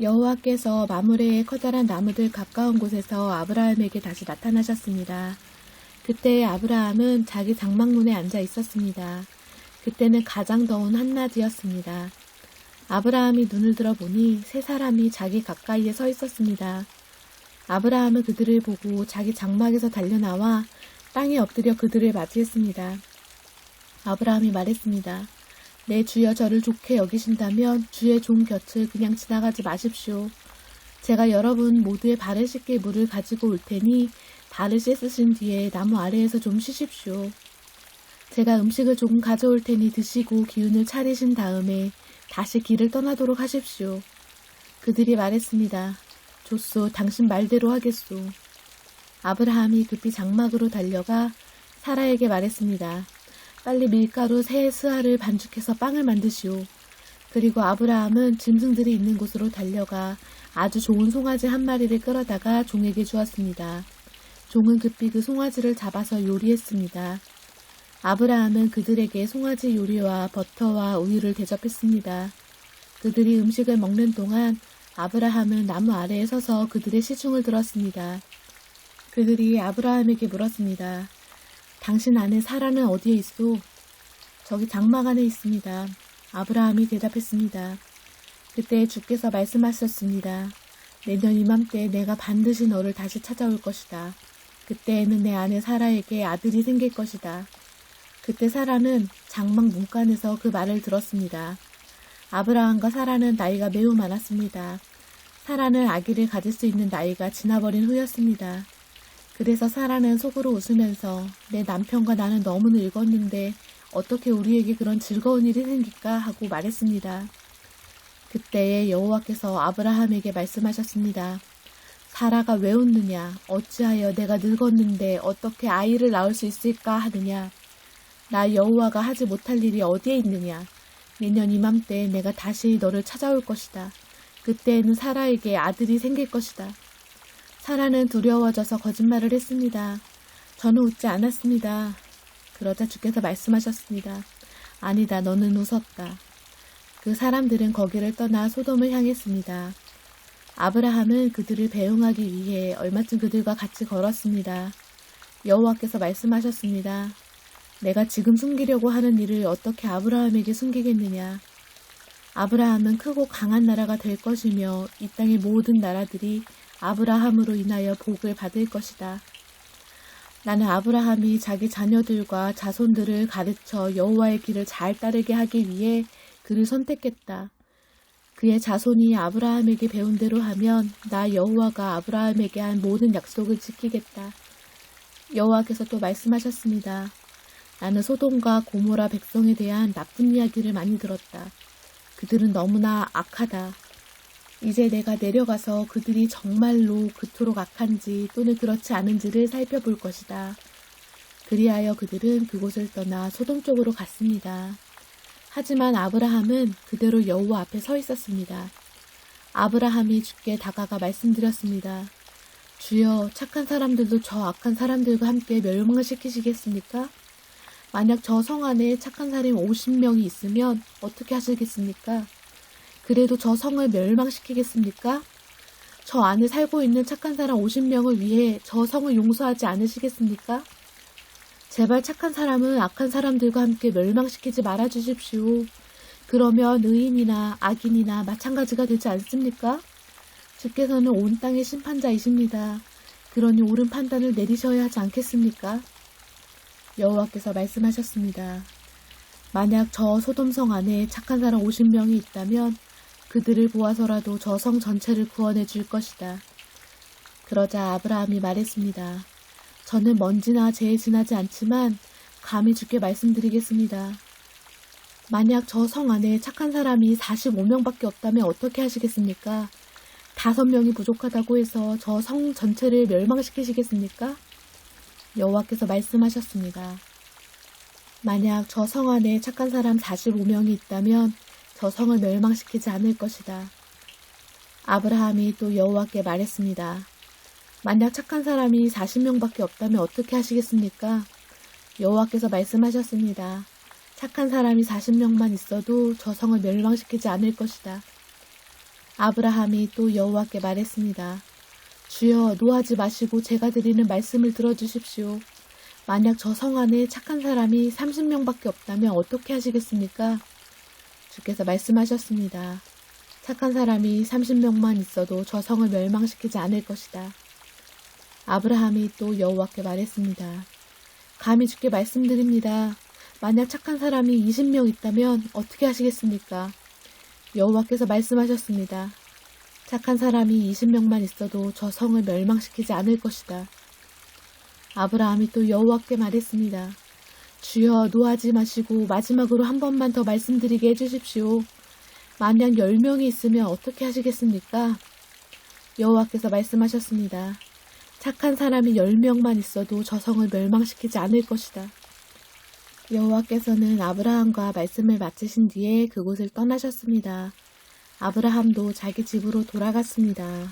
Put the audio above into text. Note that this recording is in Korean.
여호와께서 마므레의 커다란 나무들 가까운 곳에서 아브라함에게 다시 나타나셨습니다. 그때 아브라함은 자기 장막문에 앉아 있었습니다. 그때는 가장 더운 한낮이었습니다. 아브라함이 눈을 들어보니 세 사람이 자기 가까이에 서 있었습니다. 아브라함은 그들을 보고 자기 장막에서 달려나와 땅에 엎드려 그들을 맞이했습니다. 아브라함이 말했습니다. 내 주여 저를 좋게 여기신다면 주의 종 곁을 그냥 지나가지 마십시오. 제가 여러분 모두의 발을 씻길 물을 가지고 올 테니 발을 씻으신 뒤에 나무 아래에서 좀 쉬십시오. 제가 음식을 조금 가져올 테니 드시고 기운을 차리신 다음에 다시 길을 떠나도록 하십시오. 그들이 말했습니다. 좋소, 당신 말대로 하겠소. 아브라함이 급히 장막으로 달려가 사라에게 말했습니다. 빨리 밀가루 3스아를 반죽해서 빵을 만드시오. 그리고 아브라함은 짐승들이 있는 곳으로 달려가 아주 좋은 송아지 한 마리를 끌어다가 종에게 주었습니다. 종은 급히 그 송아지를 잡아서 요리했습니다. 아브라함은 그들에게 송아지 요리와 버터와 우유를 대접했습니다. 그들이 음식을 먹는 동안 아브라함은 나무 아래에 서서 그들의 시중을 들었습니다. 그들이 아브라함에게 물었습니다. 당신 아내 사라는 어디에 있소? 저기 장막 안에 있습니다. 아브라함이 대답했습니다. 그때 주께서 말씀하셨습니다. 내년 이맘때 내가 반드시 너를 다시 찾아올 것이다. 그때에는 내 아내 사라에게 아들이 생길 것이다. 그때 사라는 장막 문간에서 그 말을 들었습니다. 아브라함과 사라는 나이가 매우 많았습니다. 사라는 아기를 가질 수 있는 나이가 지나버린 후였습니다. 그래서 사라는 속으로 웃으면서 내 남편과 나는 너무 늙었는데 어떻게 우리에게 그런 즐거운 일이 생길까 하고 말했습니다. 그때에 여호와께서 아브라함에게 말씀하셨습니다. 사라가 왜 웃느냐? 어찌하여 내가 늙었는데 어떻게 아이를 낳을 수 있을까 하느냐? 나 여호와가 하지 못할 일이 어디에 있느냐? 내년 이맘때 내가 다시 너를 찾아올 것이다. 그때에는 사라에게 아들이 생길 것이다. 사라는 두려워져서 거짓말을 했습니다. 저는 웃지 않았습니다. 그러자 주께서 말씀하셨습니다. 아니다, 너는 웃었다. 그 사람들은 거기를 떠나 소돔을 향했습니다. 아브라함은 그들을 배웅하기 위해 얼마쯤 그들과 같이 걸었습니다. 여호와께서 말씀하셨습니다. 내가 지금 숨기려고 하는 일을 어떻게 아브라함에게 숨기겠느냐. 아브라함은 크고 강한 나라가 될 것이며 이 땅의 모든 나라들이 아브라함으로 인하여 복을 받을 것이다. 나는 아브라함이 자기 자녀들과 자손들을 가르쳐 여호와의 길을 잘 따르게 하기 위해 그를 선택했다. 그의 자손이 아브라함에게 배운 대로 하면 나 여호와가 아브라함에게 한 모든 약속을 지키겠다. 여호와께서 또 말씀하셨습니다. 나는 소돔과 고모라 백성에 대한 나쁜 이야기를 많이 들었다. 그들은 너무나 악하다. 이제 내가 내려가서 그들이 정말로 그토록 악한지 또는 그렇지 않은지를 살펴볼 것이다. 그리하여 그들은 그곳을 떠나 소돔 쪽으로 갔습니다. 하지만 아브라함은 그대로 여호와 앞에 서 있었습니다. 아브라함이 주께 다가가 말씀드렸습니다. 주여, 착한 사람들도 저 악한 사람들과 함께 멸망을 시키시겠습니까? 만약 저 성 안에 착한 사람 50명이 있으면 어떻게 하시겠습니까? 그래도 저 성을 멸망시키겠습니까? 저 안에 살고 있는 착한 사람 50명을 위해 저 성을 용서하지 않으시겠습니까? 제발 착한 사람은 악한 사람들과 함께 멸망시키지 말아주십시오. 그러면 의인이나 악인이나 마찬가지가 되지 않습니까? 주께서는 온 땅의 심판자이십니다. 그러니 옳은 판단을 내리셔야 하지 않겠습니까? 여호와께서 말씀하셨습니다. 만약 저 소돔성 안에 착한 사람 50명이 있다면 그들을 보아서라도 저 성 전체를 구원해 줄 것이다. 그러자 아브라함이 말했습니다. 저는 먼지나 재에 지나지 않지만 감히 주께 말씀드리겠습니다. 만약 저 성 안에 착한 사람이 45명밖에 없다면 어떻게 하시겠습니까? 5명이 부족하다고 해서 저 성 전체를 멸망시키시겠습니까? 여호와께서 말씀하셨습니다. 만약 저 성 안에 착한 사람 45명이 있다면 저 성을 멸망시키지 않을 것이다. 아브라함이 또 여호와께 말했습니다. 만약 착한 사람이 40명밖에 없다면 어떻게 하시겠습니까? 여호와께서 말씀하셨습니다. 착한 사람이 40명만 있어도 저 성을 멸망시키지 않을 것이다. 아브라함이 또 여호와께 말했습니다. 주여, 노하지 마시고 제가 드리는 말씀을 들어주십시오. 만약 저 성 안에 착한 사람이 30명밖에 없다면 어떻게 하시겠습니까? 주께서 말씀하셨습니다. 착한 사람이 30명만 있어도 저 성을 멸망시키지 않을 것이다. 아브라함이 또 여호와께 말했습니다. 감히 주께 말씀드립니다. 만약 착한 사람이 20명 있다면 어떻게 하시겠습니까? 여호와께서 말씀하셨습니다. 착한 사람이 20명만 있어도 저 성을 멸망시키지 않을 것이다. 아브라함이 또 여호와께 말했습니다. 주여, 노하지 마시고 마지막으로 한 번만 더 말씀드리게 해주십시오. 만약 10명이 있으면 어떻게 하시겠습니까? 여호와께서 말씀하셨습니다. 착한 사람이 10명만 있어도 저 성을 멸망시키지 않을 것이다. 여호와께서는 아브라함과 말씀을 마치신 뒤에 그곳을 떠나셨습니다. 아브라함도 자기 집으로 돌아갔습니다.